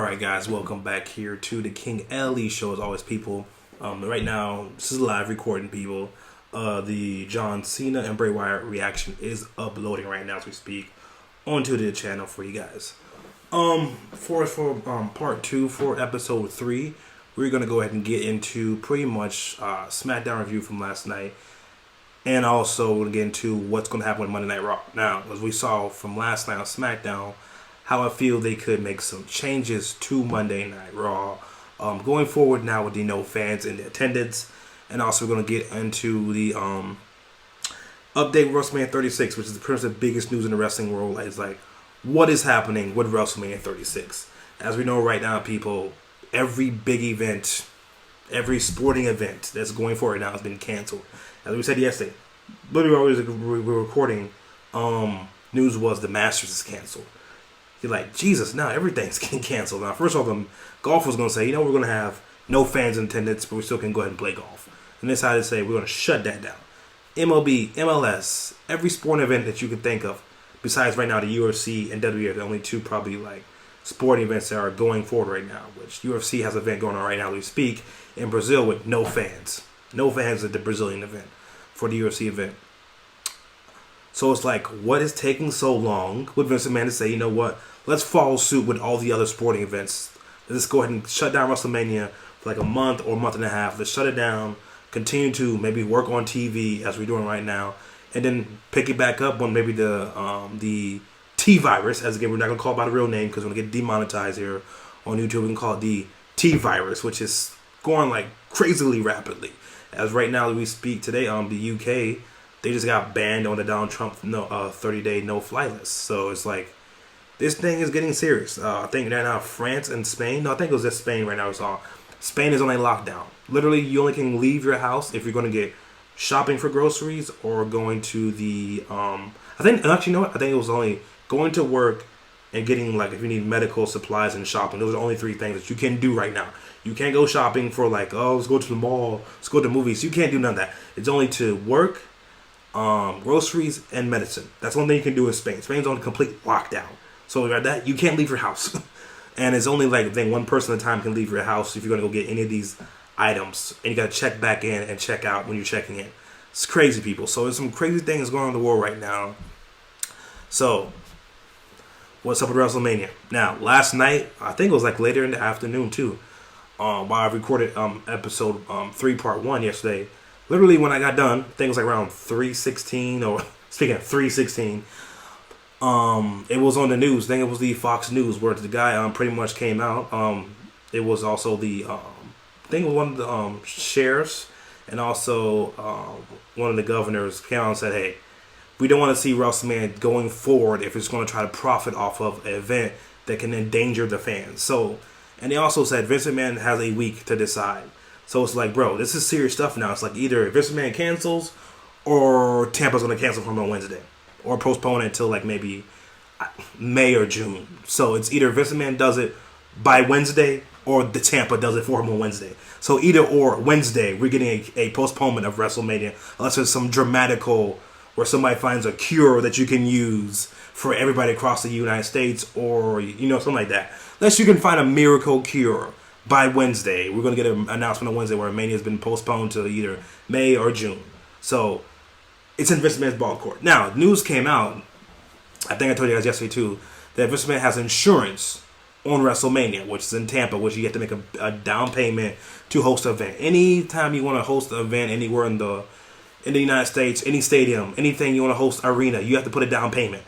Alright guys, welcome back here to the King LE show as always people. Right now, this is live recording people. The John Cena and Bray Wyatt reaction is uploading right now as we speak onto the channel for you guys. For part 2 for episode 3, we're going to go ahead and get into pretty much SmackDown review from last night. And also we're going to get into what's going to happen with Monday Night Raw. Now, as we saw from last night on SmackDown, how I feel they could make some changes to Monday Night Raw going forward now with the no fans in the attendance. And also we're going to get into the update with WrestleMania 36, which is pretty much the biggest news in the wrestling world. It's like, what is happening with WrestleMania 36? As we know right now, people, every big event, every sporting event that's going forward now has been canceled. As we said yesterday, literally we were recording, news was the Masters is canceled. You're like, Jesus, now everything's getting canceled. Now, first of all, the golf was going to say, you know, we're going to have no fans in attendance, but we still can go ahead and play golf. And they decided to say, we're going to shut that down. MLB, MLS, every sporting event that you can think of, besides right now the UFC and WWE are the only two probably like sporting events that are going forward right now, which UFC has an event going on right now as we speak in Brazil with no fans. No fans at the Brazilian event for the UFC event. So it's like, what is taking so long with Vince McMahon to say, you know what, let's follow suit with all the other sporting events. Let's go ahead and shut down WrestleMania for like a month or a month and a half. Let's shut it down, continue to maybe work on TV as we're doing right now, and then pick it back up when maybe the T-virus, as again, we're not going to call it by the real name because we're going to get demonetized here on YouTube. We can call it the T-virus, which is going like crazily rapidly. As right now we speak today, the UK, they just got banned on the Donald Trump 30-day no-fly list. So it's like, this thing is getting serious. I think right now France and Spain, no, I think it was just Spain right now. We saw Spain is on a lockdown. Literally, you only can leave your house if you're going to get shopping for groceries or going to the, I think, actually, you know what? I think it was only going to work and getting, like, if you need medical supplies and shopping. Those are the only three things that you can do right now. You can't go shopping for, like, oh, let's go to the mall, let's go to the movies. You can't do none of that. It's only to work, groceries, and medicine. That's one thing you can do in Spain. Spain's on a complete lockdown. So like that, you can't leave your house. And it's only like, I think, one person at a time can leave your house if you're going to go get any of these items. And you got to check back in and check out when you're checking in. It's crazy, people. So there's some crazy things going on in the world right now. So, what's up with WrestleMania? Now, last night, I think it was like later in the afternoon too, while I recorded episode 3 part 1 yesterday. Literally when I got done, I think it was like around 3:16, or speaking of 3:16, it was on the news. I think it was the Fox News where the guy pretty much came out. It was also the I think it was one of the sheriffs and also one of the governors came out and said, hey, we don't want to see WrestleMania going forward if it's going to try to profit off of an event that can endanger the fans. So, and they also said Vince McMahon has a week to decide. So it's like, bro, this is serious stuff now. It's like either Vince McMahon cancels or Tampa's going to cancel for him on Wednesday. Or postpone it until like maybe May or June. So it's either Vince McMahon does it by Wednesday or the Tampa does it for him on Wednesday. So either or Wednesday, we're getting a postponement of WrestleMania. Unless there's some dramatical where somebody finds a cure that you can use for everybody across the United States or, you know, something like that. Unless you can find a miracle cure by Wednesday. We're going to get an announcement on Wednesday where Mania has been postponed to either May or June. So it's in Vince McMahon's ball court. Now, news came out, I think I told you guys yesterday too, that Vince McMahon has insurance on WrestleMania, which is in Tampa, which you have to make a down payment to host an event. Anytime you want to host an event anywhere in the United States, any stadium, anything you want to host arena, you have to put a down payment.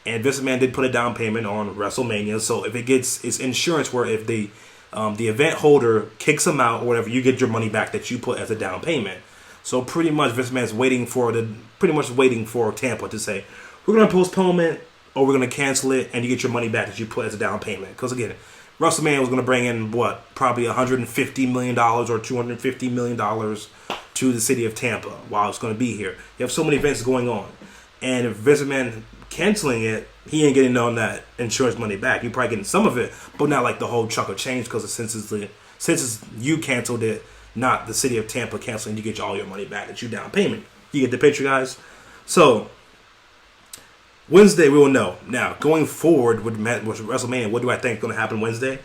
And Vince McMahon did put a down payment on WrestleMania, so if it gets, it's insurance where if the event holder kicks him out or whatever, you get your money back that you put as a down payment. So pretty much Vince McMahon's waiting for Tampa to say, we're going to postpone it or we're going to cancel it and you get your money back that you put as a down payment. Because again, WrestleMania was going to bring in, probably $150 million or $250 million to the city of Tampa while it's going to be here. You have so many events going on. And if Vince McMahon canceling it, he ain't getting on that insurance money back. You're probably getting some of it, but not like the whole chunk of change because since you canceled it, not the city of Tampa canceling, you get all your money back that you down payment. You get the picture, guys? So, Wednesday we will know. Now, going forward with WrestleMania, what do I think is going to happen Wednesday?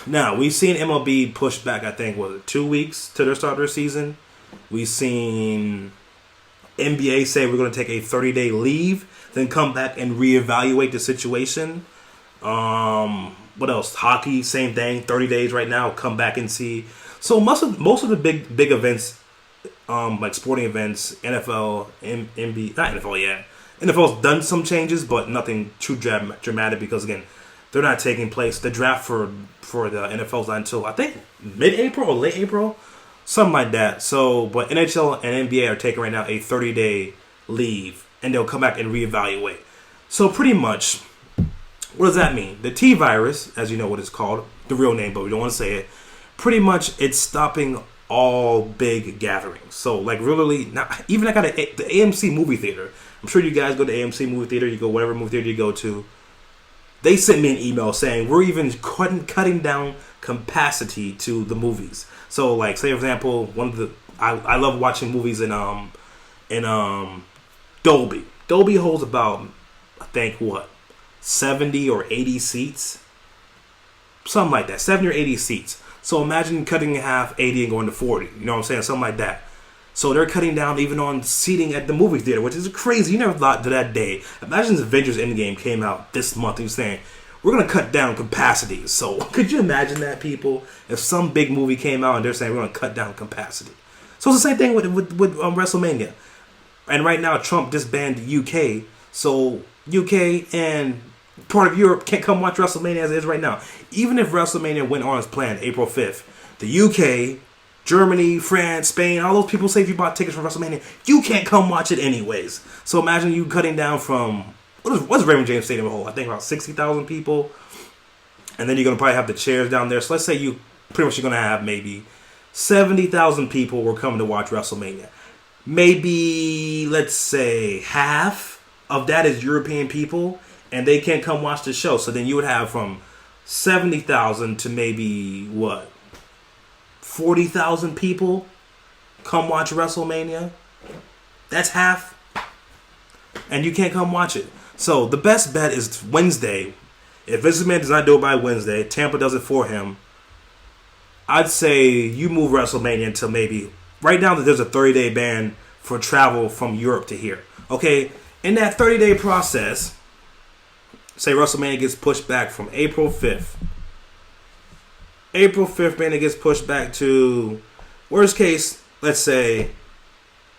Now, we've seen MLB push back, I think, 2 weeks to their start of their season. We've seen NBA say we're going to take a 30-day leave, then come back and reevaluate the situation. What else? Hockey, same thing. 30 days right now. Come back and see. So most of the big events, like sporting events, NFL, NBA, not NFL yet. NFL's done some changes, but nothing too dramatic because again, they're not taking place. The draft for the NFL's not until I think mid-April or late April, something like that. So, but NHL and NBA are taking right now a 30-day leave, and they'll come back and reevaluate. So pretty much, what does that mean? The T virus, as you know what it's called, the real name, but we don't want to say it. Pretty much, it's stopping all big gatherings. So, like, really, not, even like at the AMC movie theater. I'm sure you guys go to AMC movie theater. You go whatever movie theater you go to. They sent me an email saying we're even cutting down capacity to the movies. So, like, say for example, I love watching movies in Dolby. Dolby holds about, I think, 70 or 80 seats, something like that, 70 or 80 seats. So imagine cutting in half 80 and going to 40. You know what I'm saying? Something like that. So they're cutting down even on seating at the movie theater, which is crazy. You never thought to that day. Imagine if Avengers Endgame came out this month and you're saying, we're going to cut down capacities. So could you imagine that, people? If some big movie came out and they're saying we're going to cut down capacity. So it's the same thing with WrestleMania. And right now, Trump disbanded the UK. So UK and part of Europe can't come watch WrestleMania as it is right now. Even if WrestleMania went on as planned, April 5th, the UK, Germany, France, Spain, all those people say if you bought tickets for WrestleMania, you can't come watch it anyways. So imagine you cutting down from, what's Raymond James Stadium hold? I think about 60,000 people. And then you're going to probably have the chairs down there. So let's say you're going to have maybe 70,000 people were coming to watch WrestleMania. Maybe, let's say, half of that is European people, and they can't come watch the show. So then you would have from 70,000 to maybe, 40,000 people come watch WrestleMania. That's half. And you can't come watch it. So the best bet is Wednesday. If Vince McMahon does not do it by Wednesday, Tampa does it for him. I'd say you move WrestleMania until maybe, right now there's a 30-day ban for travel from Europe to here. Okay, in that 30-day process, say WrestleMania gets pushed back from April 5th. April 5th, man, it gets pushed back to, worst case, let's say,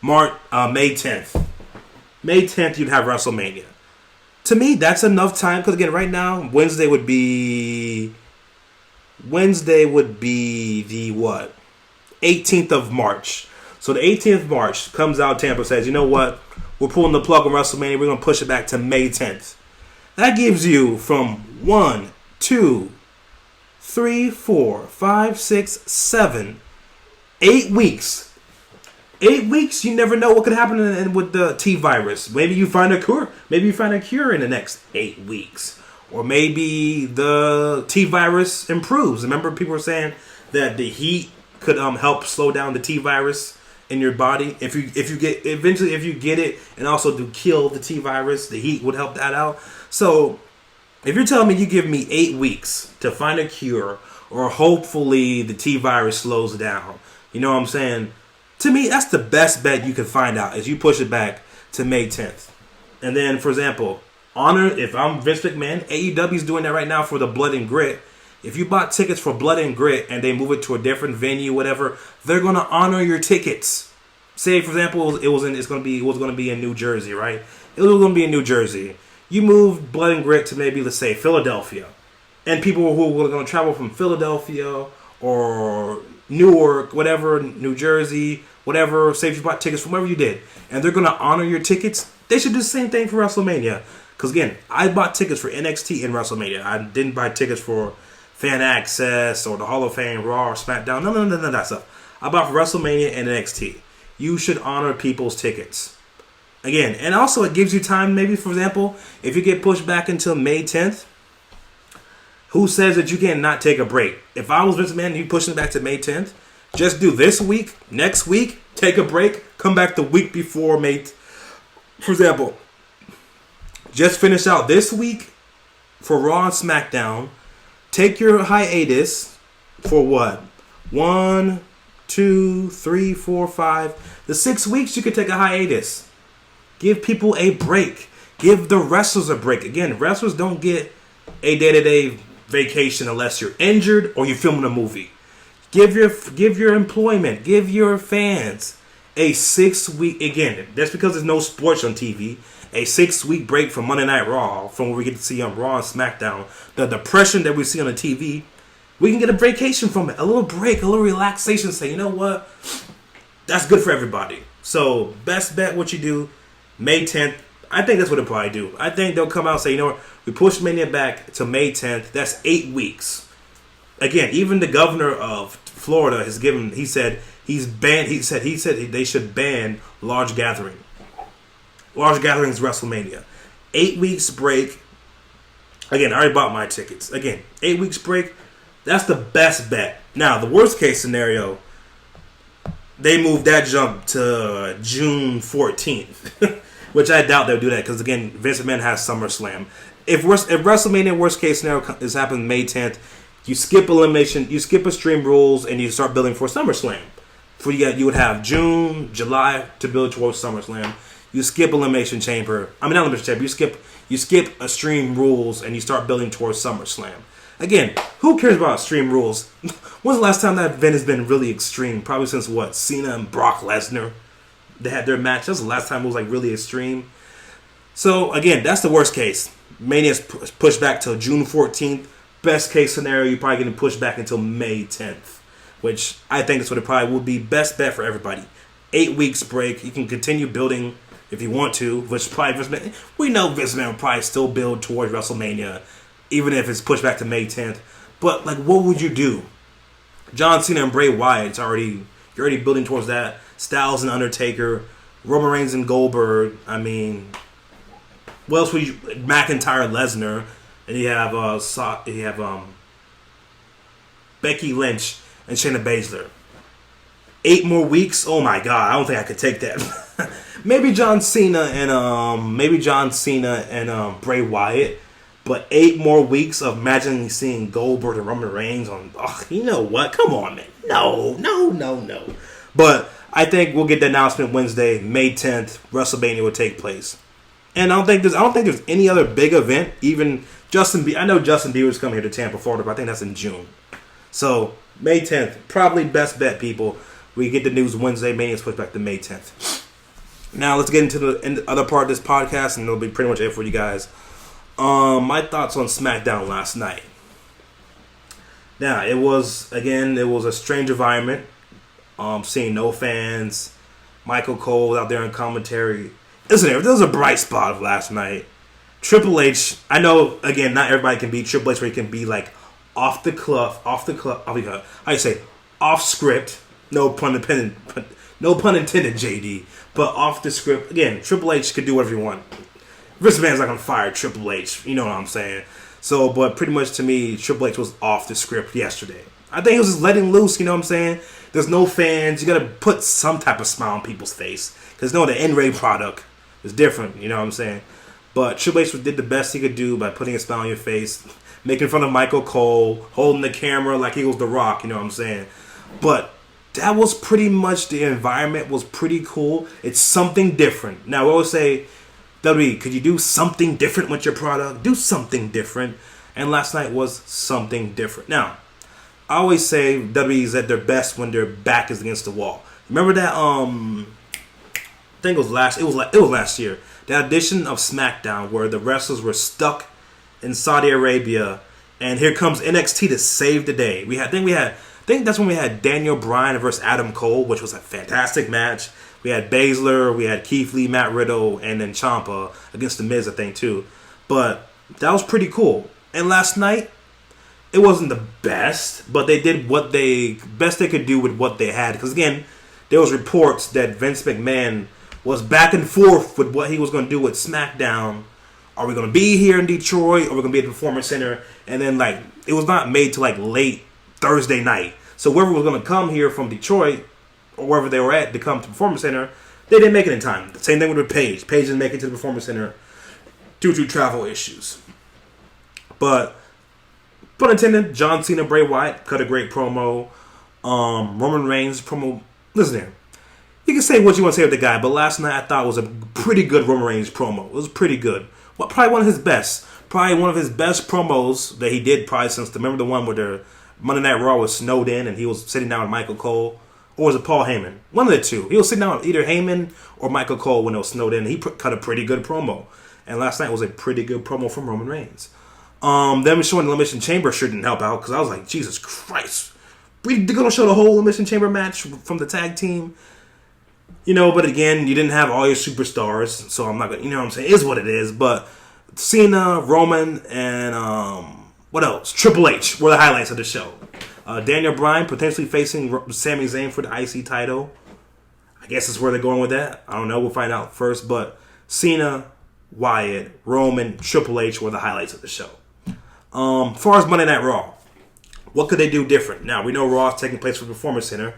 May 10th. May 10th, you'd have WrestleMania. To me, that's enough time, because again, right now, Wednesday would be the, 18th of March. So the 18th of March comes out, Tampa says, you know what? We're pulling the plug on WrestleMania. We're going to push it back to May 10th. That gives you from 1, 2, 3, 4, 5, 6, 7, 8 weeks. 8 weeks, you never know what could happen with the T virus. Maybe you find a cure. Maybe you find a cure in the next 8 weeks. Or maybe the T virus improves. Remember, people were saying that the heat could help slow down the T virus in your body. If you get it and also to kill the T virus, the heat would help that out. So if you're telling me you give me 8 weeks to find a cure, or hopefully the T virus slows down, you know what I'm saying? To me, that's the best bet you can find out, is you push it back to May 10th. And then, for example, if I'm Vince McMahon, AEW's doing that right now for the Blood and Grit. If you bought tickets for Blood and Grit and they move it to a different venue, whatever, they're going to honor your tickets. Say, for example, it was going to be in New Jersey, right? It was going to be in New Jersey. You moved Blood and Grit to maybe, let's say, Philadelphia. And people who were going to travel from Philadelphia or Newark, whatever, New Jersey, whatever, say if you bought tickets from wherever you did, and they're going to honor your tickets, they should do the same thing for WrestleMania. Because, again, I bought tickets for NXT and WrestleMania. I didn't buy tickets for Fan Access or the Hall of Fame, Raw, or SmackDown. None of that stuff. I bought for WrestleMania and NXT. You should honor people's tickets. Again, and also it gives you time, maybe, for example, if you get pushed back until May 10th, who says that you can't not take a break? If I was Vince McMahon and you pushing it back to May 10th, just do this week, next week, take a break, come back the week before May. For example, just finish out this week for Raw and SmackDown. take your hiatus for what? 1, 2, 3, 4, 5. The 6 weeks you could take a hiatus. Give people a break. Give the wrestlers a break. Again, wrestlers don't get a day-to-day vacation unless you're injured or you're filming a movie. Give your employment, give your fans a 6-week, again, that's because there's no sports on TV, a 6-week break from Monday Night Raw, from what we get to see on Raw and SmackDown. The depression that we see on the TV, we can get a vacation from it. A little break, a little relaxation. Say, you know what? That's good for everybody. So, best bet what you do, May 10th. I think that's what they'll probably do. I think they'll come out and say, you know what? We pushed Mania back to May 10th. That's 8 weeks. Again, even the governor of Florida has given. He said he's banned. He said they should ban large gathering. Large gatherings, WrestleMania. 8 weeks break. Again, I already bought my tickets. Again, 8 weeks break. That's the best bet. Now, the worst case scenario, they moved that jump to June 14th, which I doubt they'll do that because again, Vince McMahon has SummerSlam. If WrestleMania worst case scenario is happening May 10th, you skip elimination, you skip Extreme Rules, and you start building for SummerSlam. You would have June, July to build towards SummerSlam. You skip Elimination Chamber. Not Elimination Chamber. You skip Extreme Rules, and you start building towards SummerSlam. Again, who cares about Extreme Rules? When's the last time that event has been really extreme? Probably since what? Cena and Brock Lesnar. They had their match. That's the last time it was like really extreme. So again, that's the worst case. Mania's pushed back till June 14th. Best case scenario, you're probably getting pushed back until May 10th, which I think is what it probably would be. Best bet for everybody. 8 weeks break. You can continue building if you want to, which probably we know Vince McMahon will probably still build towards WrestleMania, even if it's pushed back to May 10th. But like, what would you do? John Cena and Bray Wyatt, you're already building towards that. Styles and Undertaker, Roman Reigns and Goldberg. What else would you? McIntyre, Lesnar. And you have Becky Lynch and Shayna Baszler. 8 more weeks. Oh my God! I don't think I could take that. maybe John Cena and Bray Wyatt, but 8 more weeks of imagining seeing Goldberg and Roman Reigns on. Oh, you know what? Come on, man. No. But I think we'll get the announcement Wednesday, May 10th. WrestleMania will take place. And I don't think there's any other big event. Even I know Justin Bieber's coming here to Tampa, Florida, but I think that's in June. So May 10th, probably best bet, people. We get the news Wednesday. Mania's pushed back to May 10th. Now let's get into the other part of this podcast, and it'll be pretty much it for you guys. My thoughts on SmackDown last night. Now it was a strange environment. Seeing no fans, Michael Cole out there in commentary. Listen, there was a bright spot of last night. Triple H, I know, again, not everybody can be Triple H where he can be like off script. No pun intended, JD. But off the script. Again, Triple H could do whatever you want. Vince McMahon's not going to fire Triple H. You know what I'm saying? So, but pretty much to me, Triple H was off the script yesterday. I think he was just letting loose, you know what I'm saying? There's no fans. You got to put some type of smile on people's face. Because the N-Ray product is different, you know what I'm saying? But Triple H did the best he could do by putting a smile on your face, making fun of Michael Cole, holding the camera like he was The Rock, you know what I'm saying? But that was pretty much, the environment was pretty cool. It's something different. Now, we always say, WWE, could you do something different with your product? Do something different. And last night was something different. Now, I always say WWE is at their best when their back is against the wall. Remember that, I think it was last year. The edition of SmackDown where the wrestlers were stuck in Saudi Arabia, and here comes NXT to save the day. I think that's when we had Daniel Bryan versus Adam Cole, which was a fantastic match. We had Baszler, we had Keith Lee, Matt Riddle, and then Ciampa against The Miz, I think, too. But that was pretty cool. And last night, it wasn't the best, but they did what best they could do with what they had. Because again, there was reports that Vince McMahon was back and forth with what he was going to do with SmackDown. Are we going to be here in Detroit, or are we going to be at the Performance Center? And then, it was not made till late Thursday night. So whoever was going to come here from Detroit, or wherever they were at to come to the Performance Center, they didn't make it in time. Same thing with Paige. Paige didn't make it to the Performance Center due to travel issues. But pun intended, John Cena, Bray Wyatt cut a great promo. Roman Reigns promo. Listen here. You can say what you want to say with the guy, but last night I thought it was a pretty good Roman Reigns promo. It was pretty good. Well, probably one of his best. Probably one of his best promos that he did probably since, remember the one where the Monday Night Raw was snowed in and he was sitting down with Michael Cole? Or was it Paul Heyman? One of the two. He was sitting down with either Heyman or Michael Cole when it was snowed in. He cut a pretty good promo. And last night was a pretty good promo from Roman Reigns. Them showing the Elimination Chamber sure didn't help out because I was like, Jesus Christ. We're going to show the whole Elimination Chamber match from the tag team. You know, but again, you didn't have all your superstars, so I'm not going to, you know what I'm saying? It is what it is, but Cena, Roman, and what else? Triple H were the highlights of the show. Daniel Bryan potentially facing Sami Zayn for the IC title. I guess that's where they're going with that. I don't know. We'll find out first, but Cena, Wyatt, Roman, Triple H were the highlights of the show. As far as Monday Night Raw, what could they do different? Now, we know Raw is taking place from the Performance Center.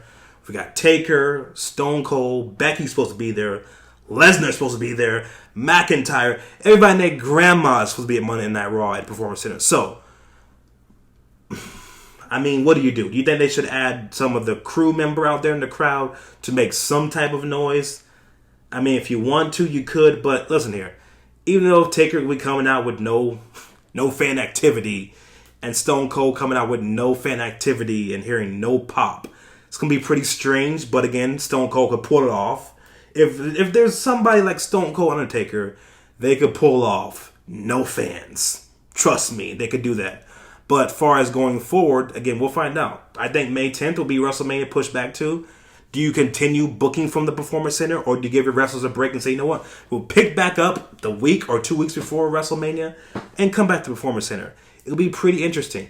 We got Taker, Stone Cold, Becky's supposed to be there, Lesnar's supposed to be there, McIntyre, everybody and their grandma is supposed to be at Monday Night Raw at Performance Center. So, I mean, what do? Do you think they should add some of the crew member out there in the crowd to make some type of noise? I mean, if you want to, you could, but listen here. Even though Taker will be coming out with no fan activity, and Stone Cold coming out with no fan activity and hearing no pop, it's going to be pretty strange, but again, Stone Cold could pull it off. If there's somebody like Stone Cold Undertaker, they could pull off no fans. Trust me, they could do that. But far as going forward, again, we'll find out. I think May 10th will be WrestleMania pushed back to. Do you continue booking from the Performance Center, or do you give your wrestlers a break and say, you know what, we'll pick back up the week or 2 weeks before WrestleMania and come back to the Performance Center? It'll be pretty interesting.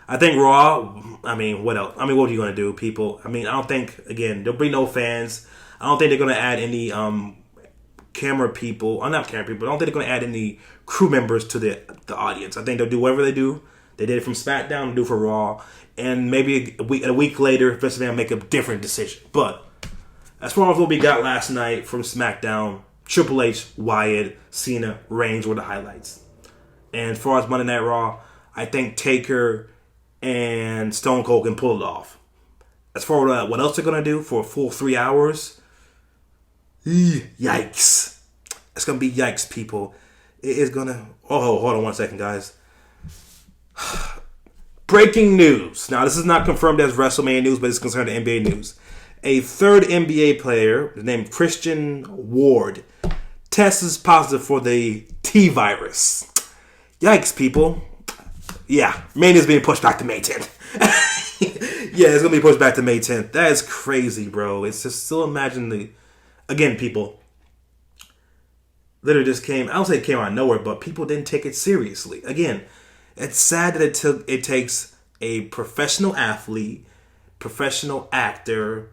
I think Raw, I mean, what else? I mean, what are you going to do, people? I mean, I don't think, again, there'll be no fans. I don't think they're going to add any camera people. Or not camera people. I don't think they're going to add any crew members to the audience. I think they'll do whatever they do. They did it from SmackDown, do for Raw. And maybe a week later, Vince McMahon will make a different decision. But as far as what we got last night from SmackDown, Triple H, Wyatt, Cena, Reigns were the highlights. And as far as Monday Night Raw, I think Taker and Stone Cold can pull it off. As far as what else they're going to do for a full 3 hours, yikes. It's going to be yikes, people. It is going to... Oh, hold on 1 second, guys. Breaking news. Now, this is not confirmed as WrestleMania news, but it's concerned to NBA news. A third NBA player named Christian Ward tests positive for the T virus. Yikes, people. Yeah, Mania's being pushed back to May 10th. Yeah, it's going to be pushed back to May 10th. That is crazy, bro. It's just still imagine the... Again, people. Literally just came... I don't say it came out of nowhere, but people didn't take it seriously. Again, it's sad that it takes a professional athlete, professional actor,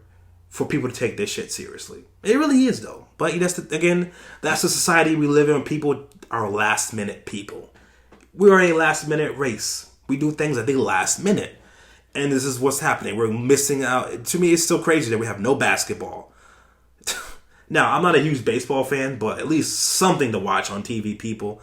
for people to take this shit seriously. It really is, though. But that's the society we live in. People are last-minute people. We are a last-minute race. We do things at the last minute. And this is what's happening. We're missing out. To me, it's still crazy that we have no basketball. Now, I'm not a huge baseball fan, but at least something to watch on TV, people.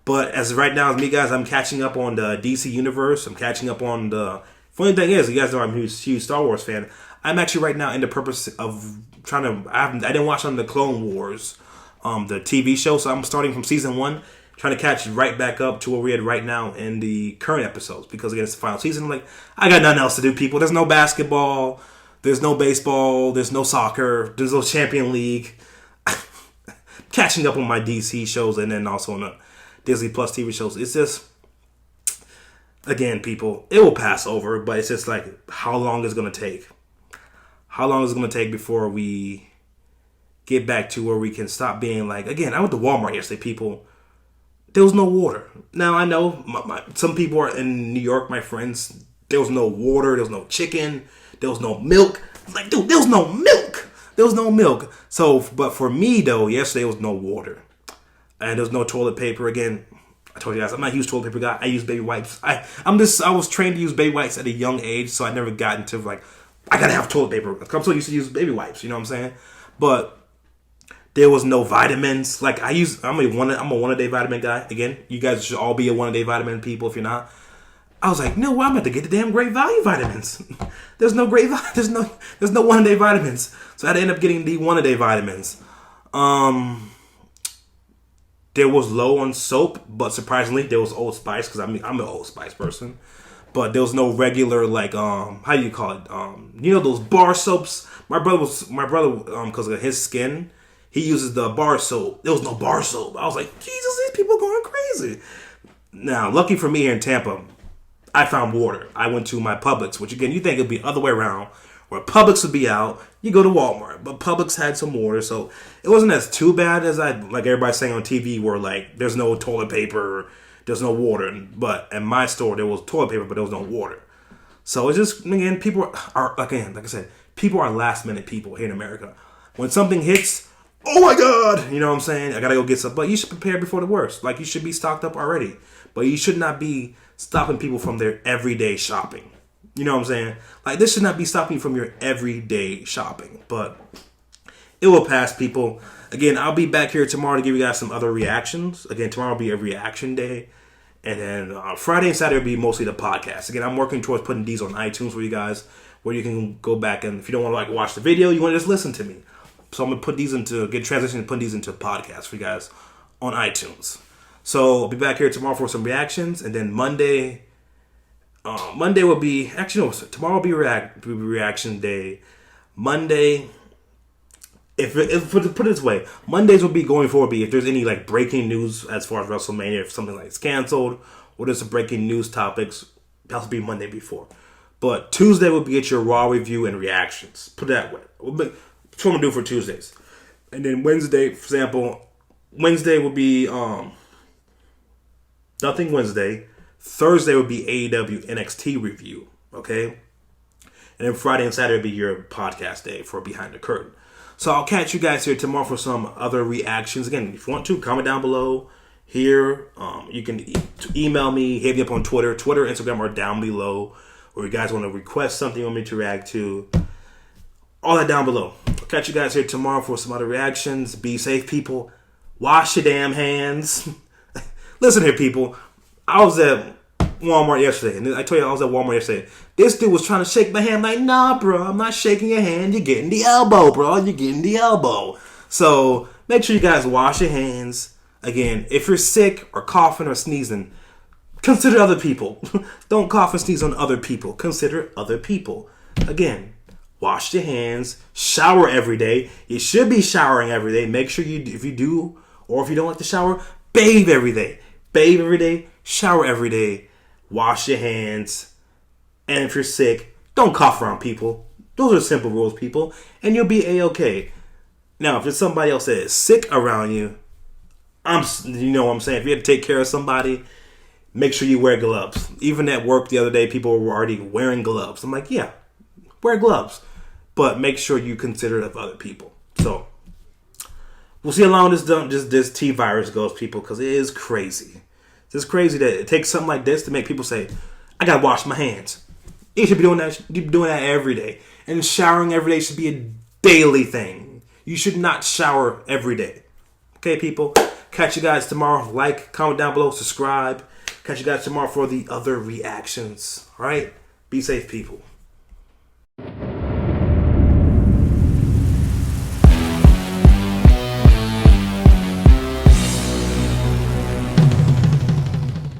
But as right now, as me, guys, I'm catching up on the DC Universe. I'm catching up on the... Funny thing is, you guys know I'm a huge Star Wars fan. I'm actually right now in the purpose of trying to... I didn't watch on the Clone Wars, the TV show, so I'm starting from season 1. Trying to catch right back up to where we're at right now in the current episodes. Because, again, it's the final season. I'm like, I got nothing else to do, people. There's no basketball. There's no baseball. There's no soccer. There's no Champion League. Catching up on my DC shows and then also on the Disney Plus TV shows. It's just, again, people, it will pass over. But it's just like, how long is it going to take? How long is it going to take before we get back to where we can stop being like... Again, I went to Walmart yesterday, people... There was no water. Now, I know some people are in New York, my friends. There was no water. There was no chicken. There was no milk. Like, dude, there was no milk. There was no milk. So, but for me, though, yesterday was no water. And there was no toilet paper. Again, I told you guys, I'm not a huge toilet paper guy. I use baby wipes. I was trained to use baby wipes at a young age, so I never got into, like, I gotta have toilet paper. I'm so used to use baby wipes, you know what I'm saying? But... There was no vitamins. Like I'm a one-a-day vitamin guy. Again, you guys should all be a one-a-day vitamin people if you're not. I was like, no, well, I'm about to get the damn Great Value vitamins. There's no there's no 1-a-day vitamins. So I had to end up getting the 1-a-day vitamins. There was low on soap, but surprisingly there was Old Spice because I'm an Old Spice person. But there was no regular like how do you call it? Those bar soaps. My brother because of his skin, he uses the bar soap. There was no bar soap. I was like, Jesus, these people going crazy. Now, lucky for me here in Tampa, I found water. I went to my Publix, which again, you think it'd be the other way around, where Publix would be out, you go to Walmart. But Publix had some water, so it wasn't as too bad as like everybody's saying on TV, where like there's no toilet paper, there's no water. But at my store, there was toilet paper, but there was no water. So it's just, again, people are, again, like I said, people are last minute people here in America. When something hits, oh my God, you know what I'm saying? I gotta go get some. But you should prepare before the worst. Like, you should be stocked up already. But you should not be stopping people from their everyday shopping. You know what I'm saying? Like, this should not be stopping you from your everyday shopping. But it will pass, people. Again, I'll be back here tomorrow to give you guys some other reactions. Again, tomorrow will be a reaction day. And then Friday and Saturday will be mostly the podcast. Again, I'm working towards putting these on iTunes for you guys, where you can go back and if you don't want to like watch the video, you want to just listen to me. So I'm going to get transition and put these into podcasts for you guys on iTunes. So I'll be back here tomorrow for some reactions. And then Monday will be, actually no, tomorrow will be reaction day. Monday, if put it this way, Mondays will be going forward. If there's any like breaking news as far as WrestleMania, if something like it's canceled or there's some breaking news topics, that'll be Monday before. But Tuesday will be your Raw review and reactions. Put it that way. That's what I'm gonna do for Tuesdays. And then Wednesday, for example, Wednesday will be nothing Wednesday. Thursday will be AEW NXT review. Okay, and then Friday and Saturday will be your podcast day for Behind the Curtain. So I'll catch you guys here tomorrow for some other reactions. Again, if you want to, comment down below here. You can email me, hit me up on Twitter. Twitter, Instagram are down below. Or you guys want to request something you want me to react to. All that down below. I'll catch you guys here tomorrow for some other reactions. Be safe, people. Wash your damn hands. Listen here, people. I was at Walmart yesterday. And I told you I was at Walmart yesterday. This dude was trying to shake my hand. Like, nah, bro. I'm not shaking your hand. You're getting the elbow, bro. You're getting the elbow. So make sure you guys wash your hands. Again, if you're sick or coughing or sneezing, consider other people. Don't cough and sneeze on other people. Consider other people. Again, wash your hands. Shower every day. You should be showering every day. Make sure you, if you do, or if you don't like to shower, bathe every day. Bathe every day. Shower every day. Wash your hands. And if you're sick, don't cough around people. Those are simple rules, people. And you'll be A-okay. Now, if there's somebody else that is sick around you, you know what I'm saying? If you have to take care of somebody, make sure you wear gloves. Even at work the other day, people were already wearing gloves. I'm like, yeah, wear gloves. But make sure you consider of other people. So, we'll see how long this T virus goes, people, because it is crazy. It's crazy that it takes something like this to make people say, I gotta wash my hands. You should be doing that. You be doing that every day. And showering every day should be a daily thing. You should not shower every day. Okay, people? Catch you guys tomorrow. Like, comment down below, subscribe. Catch you guys tomorrow for the other reactions. All right? Be safe, people.